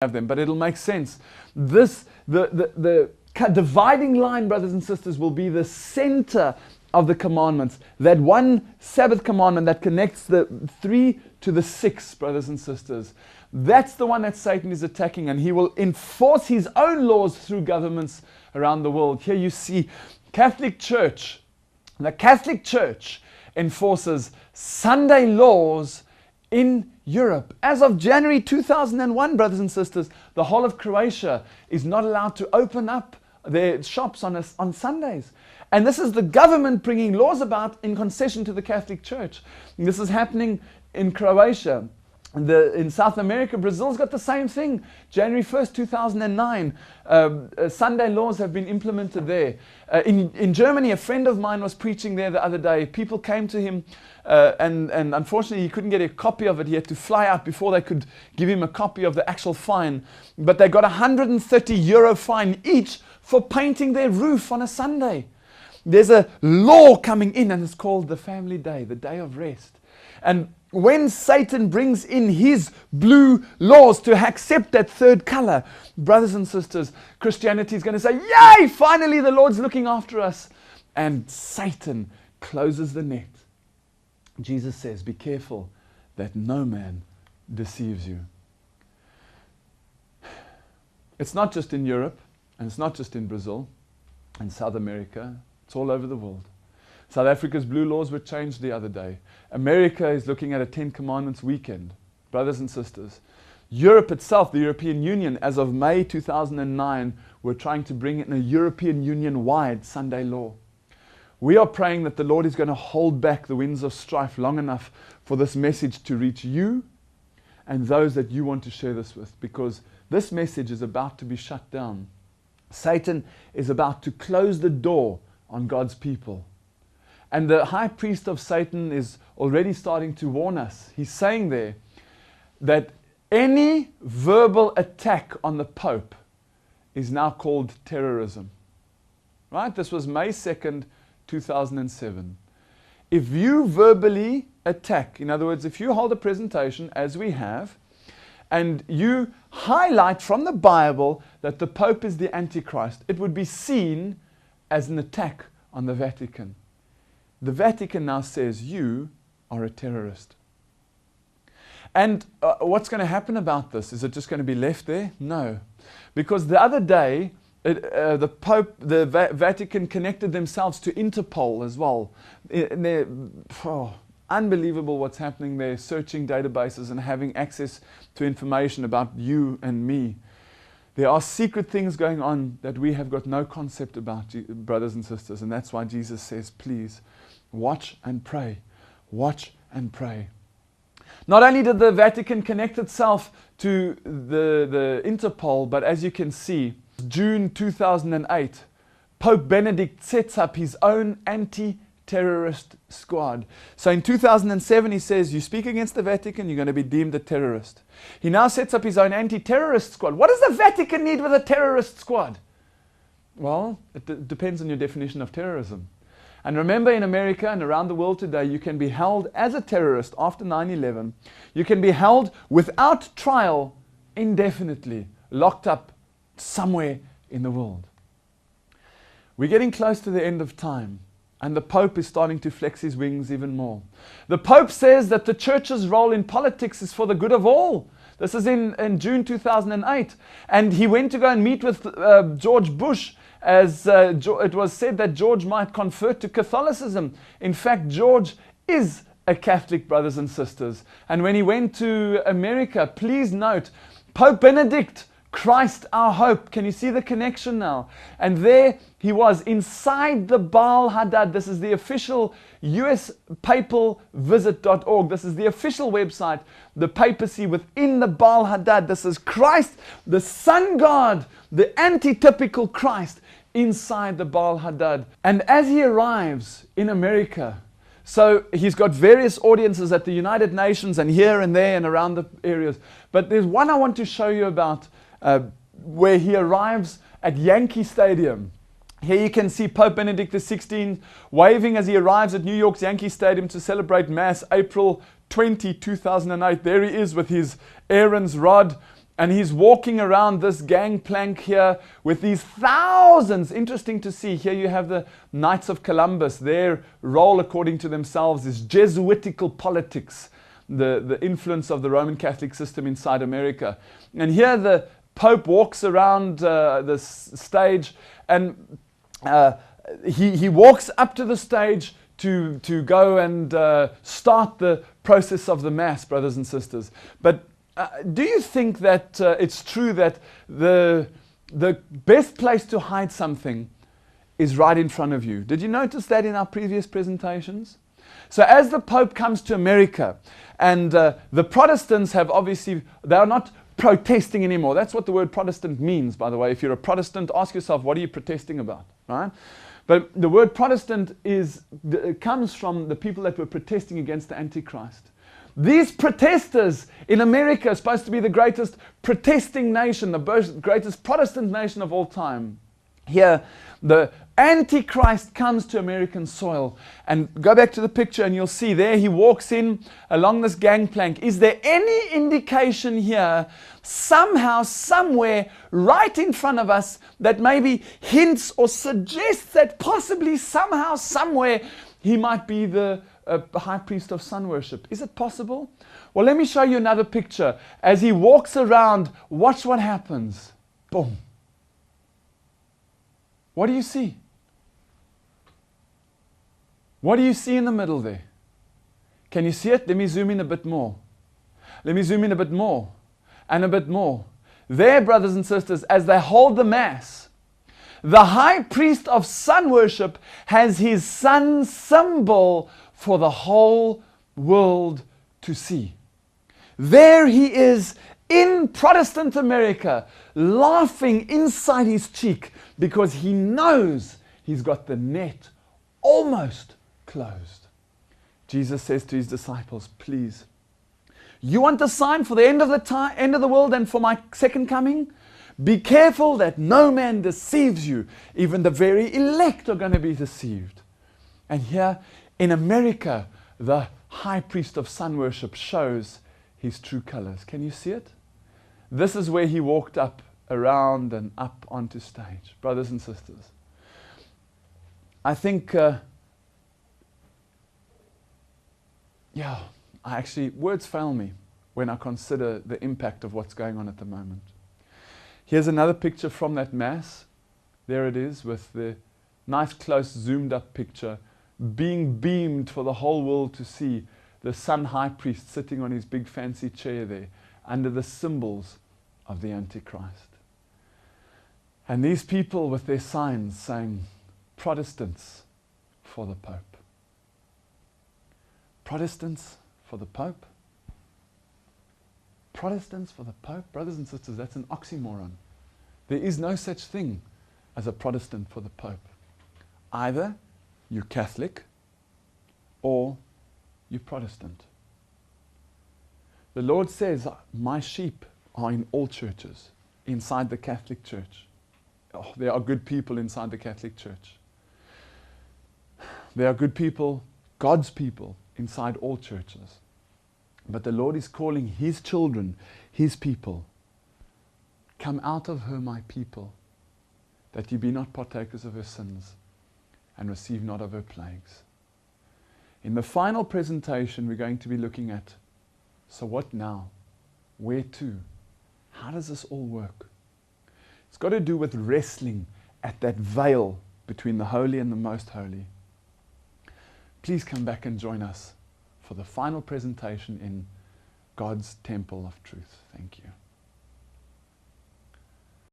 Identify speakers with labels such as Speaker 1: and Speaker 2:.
Speaker 1: have them, but it'll make sense. The dividing line, brothers and sisters, will be the center of the commandments. That one Sabbath commandment that connects the 3 to the 6, brothers and sisters. That's the one that Satan is attacking, and he will enforce his own laws through governments around the world. Here you see Catholic Church. The Catholic Church enforces Sunday laws in Europe. As of January 2001, brothers and sisters, the whole of Croatia is not allowed to open up their shops on Sundays. And this is the government bringing laws about in concession to the Catholic Church. And this is happening in Croatia. In South America, Brazil's got the same thing. January 1st, 2009, Sunday laws have been implemented there. In Germany, a friend of mine was preaching there the other day. People came to him, and unfortunately he couldn't get a copy of it. He had to fly out before they could give him a copy of the actual fine. But they got €130 fine each for painting their roof on a Sunday. There's a law coming in, and it's called the family day, the day of rest. And when Satan brings in his blue laws to accept that third color, brothers and sisters, Christianity is going to say, yay, finally the Lord's looking after us. And Satan closes the net. Jesus says, be careful that no man deceives you. It's not just in Europe, and it's not just in Brazil and South America. It's all over the world. South Africa's blue laws were changed the other day. America is looking at a 10 Commandments weekend. Brothers and sisters, Europe itself, the European Union, as of May 2009, were trying to bring in a European Union-wide Sunday law. We are praying that the Lord is going to hold back the winds of strife long enough for this message to reach you and those that you want to share this with, because this message is about to be shut down. Satan is about to close the door on God's people. And the high priest of Satan is already starting to warn us. He's saying there that any verbal attack on the Pope is now called terrorism. Right? This was May 2nd, 2007. If you verbally attack, in other words, if you hold a presentation, as we have, and you highlight from the Bible that the Pope is the Antichrist, it would be seen as an attack on the Vatican. The Vatican now says you are a terrorist. And what's going to happen about this? Is it just going to be left there? No. Because the other day, the Pope, the Vatican connected themselves to Interpol as well. Unbelievable what's happening there, searching databases and having access to information about you and me. There are secret things going on that we have got no concept about, brothers and sisters, and that's why Jesus says, please, watch and pray. Watch and pray. Not only did the Vatican connect itself to the Interpol, but as you can see, June 2008, Pope Benedict sets up his own anti-terrorist squad. So in 2007 he says, you speak against the Vatican, you're going to be deemed a terrorist. He now sets up his own anti-terrorist squad. What does the Vatican need with a terrorist squad? Well, it depends on your definition of terrorism. And remember, in America and around the world today, you can be held as a terrorist after 9/11. You can be held without trial indefinitely, locked up somewhere in the world. We're getting close to the end of time, and the Pope is starting to flex his wings even more. The Pope says that the church's role in politics is for the good of all. This is in June 2008. And he went to go and meet with George Bush, as it was said that George might convert to Catholicism. In fact, George is a Catholic, brothers and sisters. And when he went to America, please note, Pope Benedict, Christ our hope. Can you see the connection now? And there he was inside the Baal Hadad. This is the official uspapalvisit.org. This is the official website, the papacy within the Baal Hadad. This is Christ, the sun god, the antitypical Christ inside the Baal Hadad. And as he arrives in America, so he's got various audiences at the United Nations and here and there and around the areas. But there's one I want to show you about where he arrives at Yankee Stadium. Here you can see Pope Benedict XVI waving as he arrives at New York's Yankee Stadium to celebrate Mass, April 20, 2008. There he is with his Aaron's rod And he's walking around this gangplank here with these thousands. Interesting to see. Here you have the Knights of Columbus. Their role, according to themselves, is Jesuitical politics, the influence of the Roman Catholic system inside America. And here the Pope walks around this stage, and he walks up to the stage to go and start the process of the Mass, brothers and sisters. But do you think that it's true that the best place to hide something is right in front of you? Did you notice that in our previous presentations? So as the Pope comes to America, and the Protestants have obviously, they are not protesting anymore. That's what the word Protestant means, by the way. If you're a Protestant, ask yourself, what are you protesting about, right? But the word Protestant comes from the people that were protesting against the Antichrist. These protesters in America are supposed to be the greatest protesting nation, the greatest Protestant nation of all time. Here, the Antichrist comes to American soil. And go back to the picture and you'll see there he walks in along this gangplank. Is there any indication here, somehow, somewhere, right in front of us, that maybe hints or suggests that possibly, somehow, somewhere, he might be the high priest of sun worship? Is it possible? Well, let me show you another picture. As he walks around, watch what happens. Boom. What do you see? What do you see in the middle there? Can you see it? Let me zoom in a bit more. Let me zoom in a bit more. And a bit more. There, brothers and sisters, as they hold the Mass, the high priest of sun worship has his sun symbol for the whole world to see. There he is in Protestant America, laughing inside his cheek because he knows he's got the net almost closed. Jesus says to his disciples, please, you want a sign for the end of the world and for my second coming? Be careful that no man deceives you. Even the very elect are going to be deceived. And here in America, the high priest of sun worship shows his true colors. Can you see it? This is where he walked up, around and up onto stage. Brothers and sisters, I think, words fail me when I consider the impact of what's going on at the moment. Here's another picture from that Mass. There it is with the nice close zoomed up picture being beamed for the whole world to see. The sun high priest sitting on his big fancy chair there under the symbols of the Antichrist. And these people with their signs saying, Protestants for the Pope. Protestants for the Pope? Protestants for the Pope? Brothers and sisters, that's an oxymoron. There is no such thing as a Protestant for the Pope. Either you're Catholic or you're Protestant. The Lord says, my sheep are in all churches, inside the Catholic Church. Oh, there are good people inside the Catholic Church. There are good people, God's people, inside all churches. But the Lord is calling His children, His people, come out of her, my people, that ye be not partakers of her sins, and receive not of her plagues. In the final presentation, we're going to be looking at, so what now? Where to? How does this all work? It's got to do with wrestling at that veil between the holy and the most holy. Please come back and join us for the final presentation in God's temple of truth. Thank you.